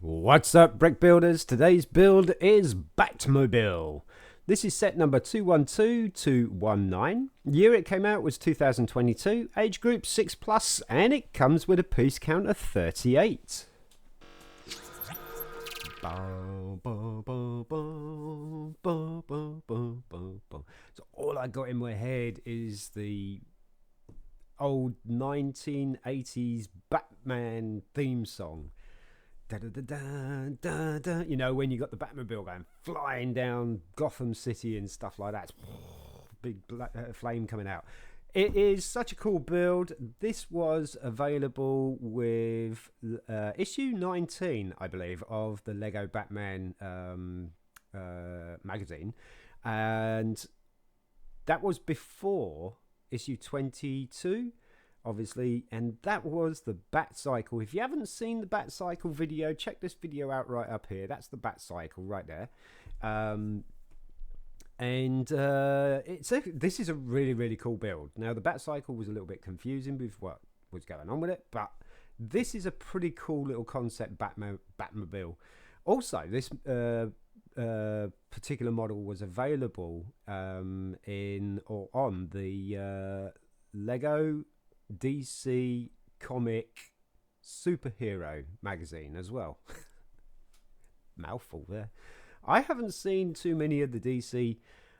What's up, brick builders? Today's build is Batmobile. This is set number 212219. Year it came out was 2022. Age group 6 plus, and it comes with a piece count of 38. So all I got in my head is the old 1980s Batman theme song. Da, da, da, da, da, da. You know, when you got the Batmobile going flying down Gotham City and stuff like that. Big black, flame coming out. It is such a cool build. This was available with issue 19, I believe, of the Lego Batman magazine. And that was before issue 22. Obviously, and that was the Bat Cycle. If you haven't seen the Bat Cycle video, check this video out right up here. That's the Bat Cycle right there. This is a really, really cool build. Now, the Bat Cycle was a little bit confusing with what was going on with it, but this is a pretty cool little concept Batmobile. Also, this particular model was available on the Lego DC comic superhero magazine as well. Mouthful there. I haven't seen too many of the DC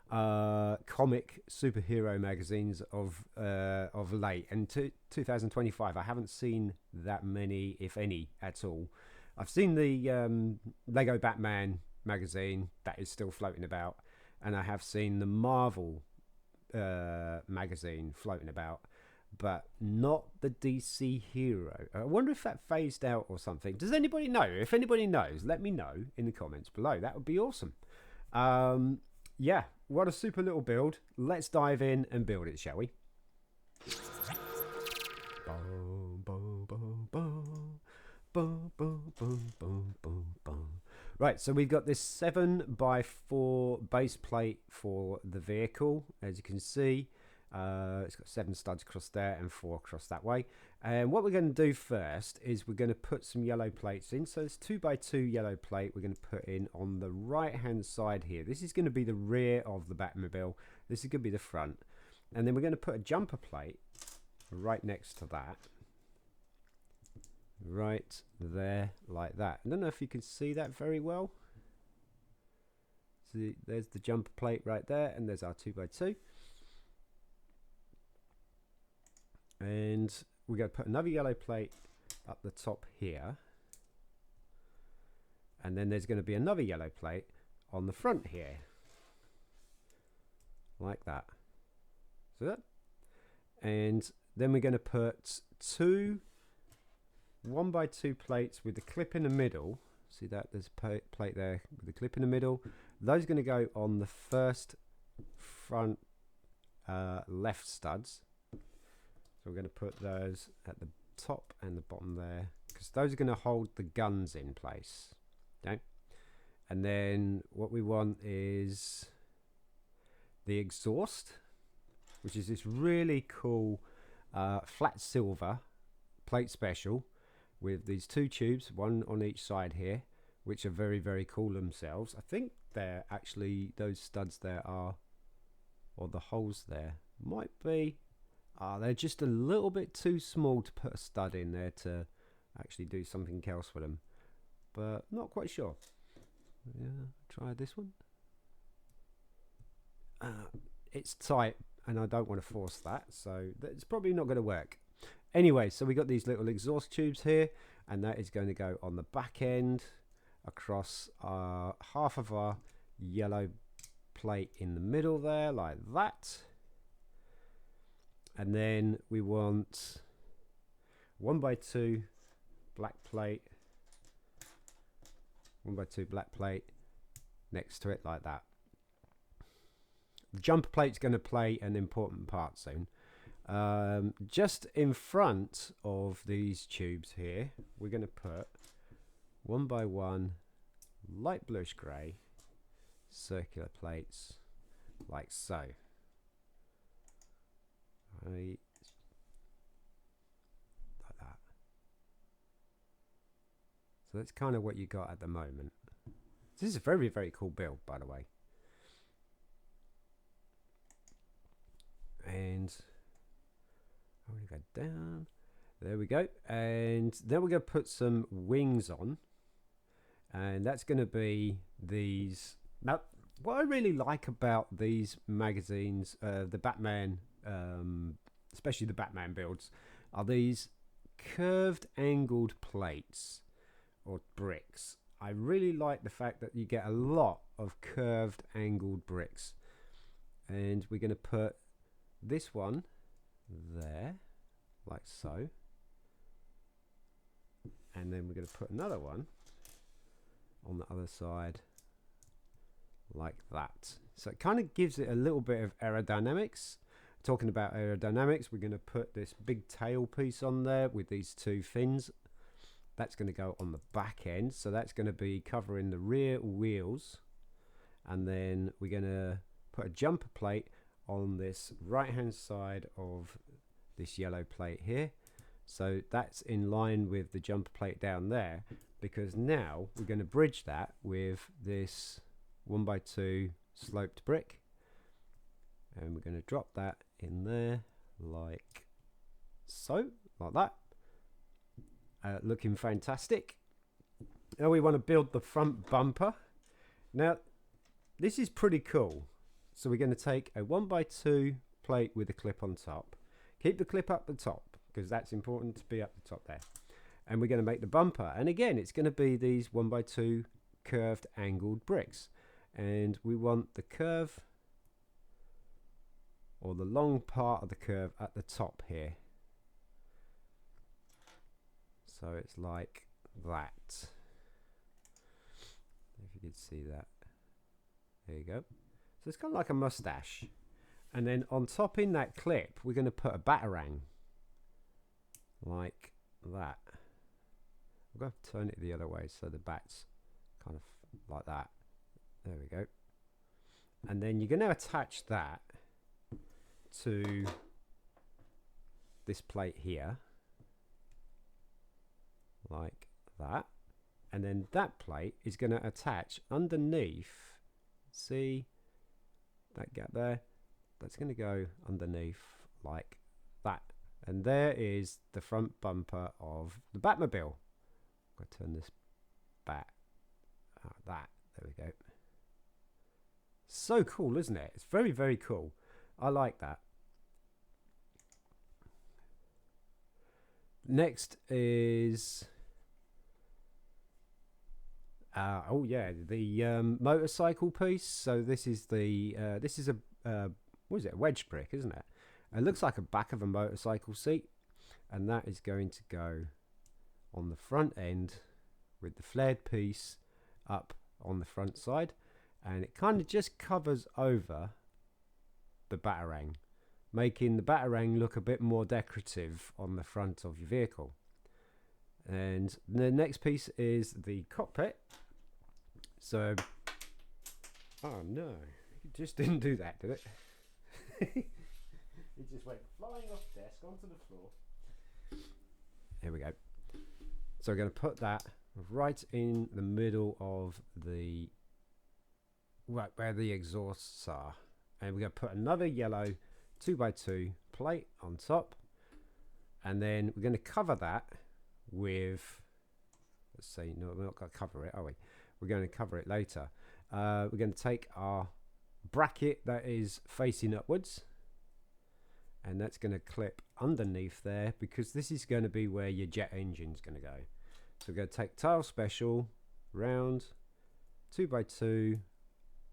comic superhero magazines of late, and 2025 I haven't seen that many, if any, at all. I've seen the Lego Batman magazine that is still floating about, and I have seen the Marvel magazine floating about, but not the DC hero. I wonder if that phased out or something. Does anybody know? If anybody knows, let me know in the comments below. That would be awesome. Yeah, what a super little build. Let's dive in and build it, shall we? Right, so we've got this 7x4 base plate for the vehicle, as you can see. It's got 7 studs across there and 4 across that way. And what we're going to do first is we're going to put some yellow plates in. So it's 2x2 yellow plate we're going to put in on the right hand side here. This is going to be the rear of the Batmobile. This is going to be the front. And then we're going to put a jumper plate right next to that. Right there, like that. I don't know if you can see that very well. See, there's the jumper plate right there, and there's our 2x2. And we're going to put another yellow plate up the top here. And then there's going to be another yellow plate on the front here. Like that. See that? And then we're going to put 2 1x2 plates with the clip in the middle. See that? There's a plate there with the clip in the middle. Those are going to go on the first front left studs. So we're going to put those at the top and the bottom there, because those are going to hold the guns in place. Okay? And then what we want is the exhaust, which is this really cool flat silver plate special with these 2 tubes, one on each side here, which are very, very cool themselves. I think they're actually, those studs there are, or the holes there might be, they're just a little bit too small to put a stud in there to actually do something else with them, but not quite sure. Yeah, try this one. It's tight and I don't want to force that, so it's probably not going to work. Anyway, so we got these little exhaust tubes here, and that is going to go on the back end across half of our yellow plate in the middle there, like that. And then we want 1x2 black plate, 1x2 black plate next to it, like that. The jumper plate's going to play an important part soon. Just in front of these tubes here, we're going to put 1x1 light bluish grey circular plates, like so. Right, like that. So that's kind of what you got at the moment. This is a very, very cool build, by the way. And I'm going to go down. There we go. And then we're going to put some wings on. And that's going to be these. Now, what I really like about these magazines, the Batman, especially the Batman builds, are these curved angled plates or bricks. I really like the fact that you get a lot of curved angled bricks. And we're going to put this one there, like so. And then we're going to put another one on the other side, like that. So it kind of gives it a little bit of aerodynamics. Talking about aerodynamics, we're going to put this big tail piece on there with these two fins. That's going to go on the back end, so that's going to be covering the rear wheels. And then we're going to put a jumper plate on this right hand side of this yellow plate here. So that's in line with the jumper plate down there, because now we're going to bridge that with this 1x2 sloped brick, and we're going to drop that in there like so, like that. Looking fantastic. Now we want to build the front bumper. Now this is pretty cool. So we're going to take a 1x2 plate with a clip on top. Keep the clip up the top, because that's important to be up the top there. And we're going to make the bumper. And again, it's going to be these 1x2 curved angled bricks. And we want the curve, or the long part of the curve, at the top here. So it's like that. If you could see that. There you go. So it's kind of like a mustache. And then on top in that clip, we're going to put a batarang. Like that. I'm going to turn it the other way so the bat's kind of like that. There we go. And then you're going to attach that to this plate here. Like that. And then that plate is going to attach underneath. See that gap there? That's going to go underneath like that. And there is the front bumper of the Batmobile. I'm going to turn this back. That. There we go. So cool, isn't it? It's very, very cool. I like that. Next is... oh yeah, the motorcycle piece. So this is the what is it? A wedge brick, isn't it? It looks like a back of a motorcycle seat, and that is going to go on the front end with the flared piece up on the front side, and it kind of just covers over the batarang, making the batarang look a bit more decorative on the front of your vehicle. And the next piece is the cockpit. So, oh no, it just didn't do that, did it? It just went flying off desk onto the floor. Here we go. So we're going to put that right in the middle of the, right where the exhausts are. And we're going to put another yellow 2x2 plate on top. And then we're going to cover that with, let's see, no, we're not going to cover it, are we? We're going to cover it later. We're going to take our bracket that is facing upwards, and that's going to clip underneath there, because this is going to be where your jet engine's going to go. So we're going to take tile special, round, 2x2,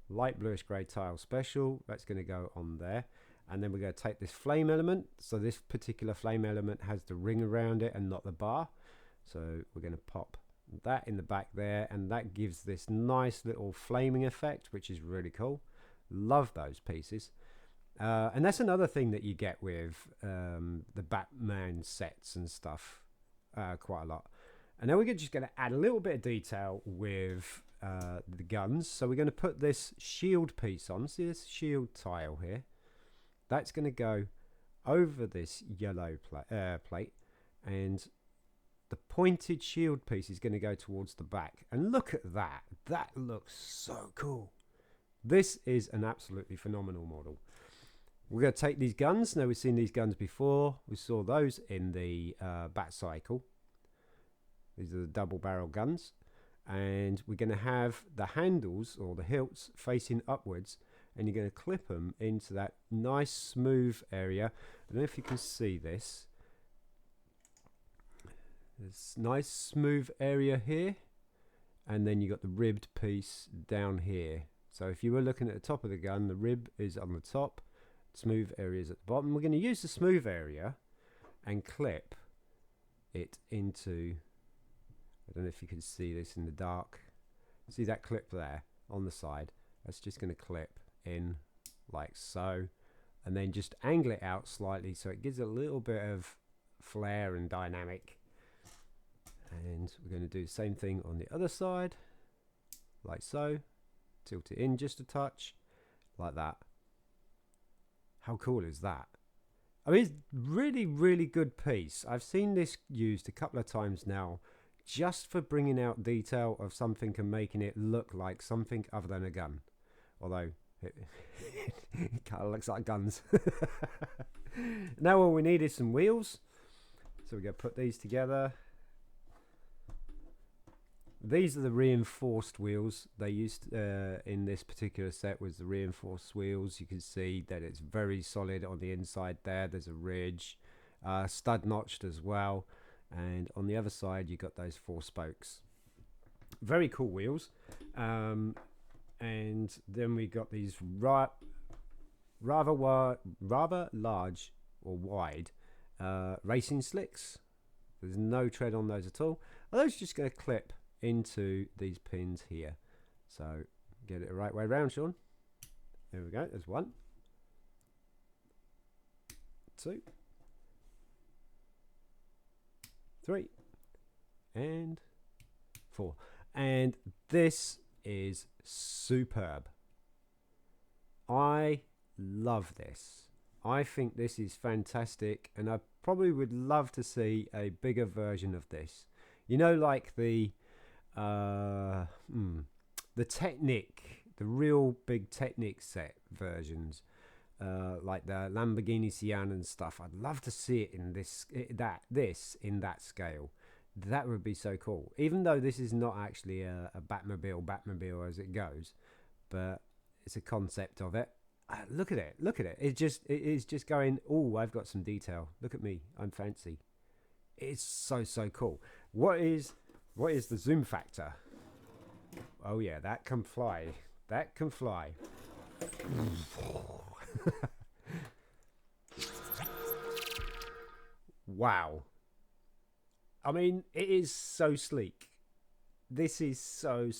light bluish grey tile special. That's going to go on there. And then we're going to take this flame element. So this particular flame element has the ring around it and not the bar. So we're going to pop that in the back there, and that gives this nice little flaming effect, which is really cool. Love those pieces. And that's another thing that you get with the Batman sets and stuff quite a lot. And then we're just going to add a little bit of detail with the guns. So we're going to put this shield piece on. See this shield tile here? That's going to go over this yellow plate, and the pointed shield piece is going to go towards the back. And look at that. That looks so cool. This is an absolutely phenomenal model. We're going to take these guns. Now, we've seen these guns before. We saw those in the Batcycle. These are the double barrel guns. And we're going to have the handles or the hilts facing upwards. And you're going to clip them into that nice smooth area. I don't know if you can see this. This nice smooth area here. And then you got the ribbed piece down here. So if you were looking at the top of the gun, the rib is on the top. Smooth areas at the bottom. We're going to use the smooth area and clip it into, I don't know if you can see this in the dark. See that clip there on the side? That's just going to clip in like so, and then just angle it out slightly so it gives a little bit of flair and dynamic. And we're going to do the same thing on the other side, like so. Tilt it in just a touch, like that. How cool is that? I mean, it's really, really good piece. I've seen this used a couple of times now just for bringing out detail of something and making it look like something other than a gun. Although, it kind of looks like guns. Now all we need is some wheels. So we're going to put these together. These are the reinforced wheels they used in this particular set. Was the reinforced wheels. You can see that it's very solid on the inside there. There's a ridge, stud notched as well, and on the other side you got those 4 spokes. Very cool wheels. And then we got these rather large or wide racing slicks. There's no tread on those at all. Are those just going to clip into these pins here? So get it the right way around, Sean. There we go. There's 1, 2, 3, and 4. And this is superb. I love this. I think this is fantastic, and I probably would love to see a bigger version of this. You know, like the Technic, the real big Technic set versions, like the Lamborghini Sian and stuff. I'd love to see it in this in that scale. That would be so cool. Even though this is not actually a Batmobile as it goes, but it's a concept of it. Look at it. Look at it. It is just going, oh, I've got some detail. Look at me. I'm fancy. It's so cool. What is the zoom factor? Oh yeah, that can fly. That can fly. Wow. I mean, it is so sleek. This is so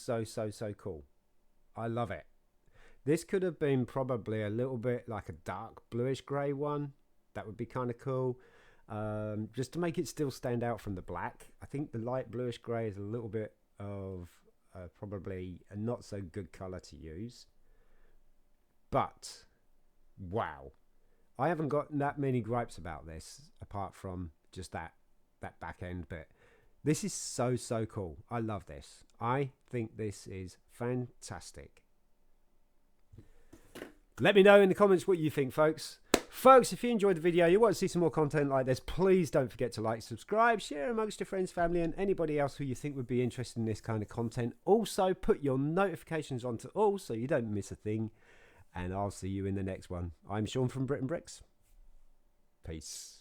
cool. I love it. This could have been probably a little bit like a dark bluish grey one. That would be kind of cool. Just to make it still stand out from the black. I think the light bluish grey is a little bit of probably a not so good colour to use. But, wow. I haven't got that many gripes about this, apart from just that back end bit. This is so cool. I love this. I think this is fantastic. Let me know in the comments what you think, folks. Folks, if you enjoyed the video, you want to see some more content like this, please don't forget to like, subscribe, share amongst your friends, family, and anybody else who you think would be interested in this kind of content. Also, put your notifications on to all so you don't miss a thing. And I'll see you in the next one. I'm Sean from BRIT'N. Peace.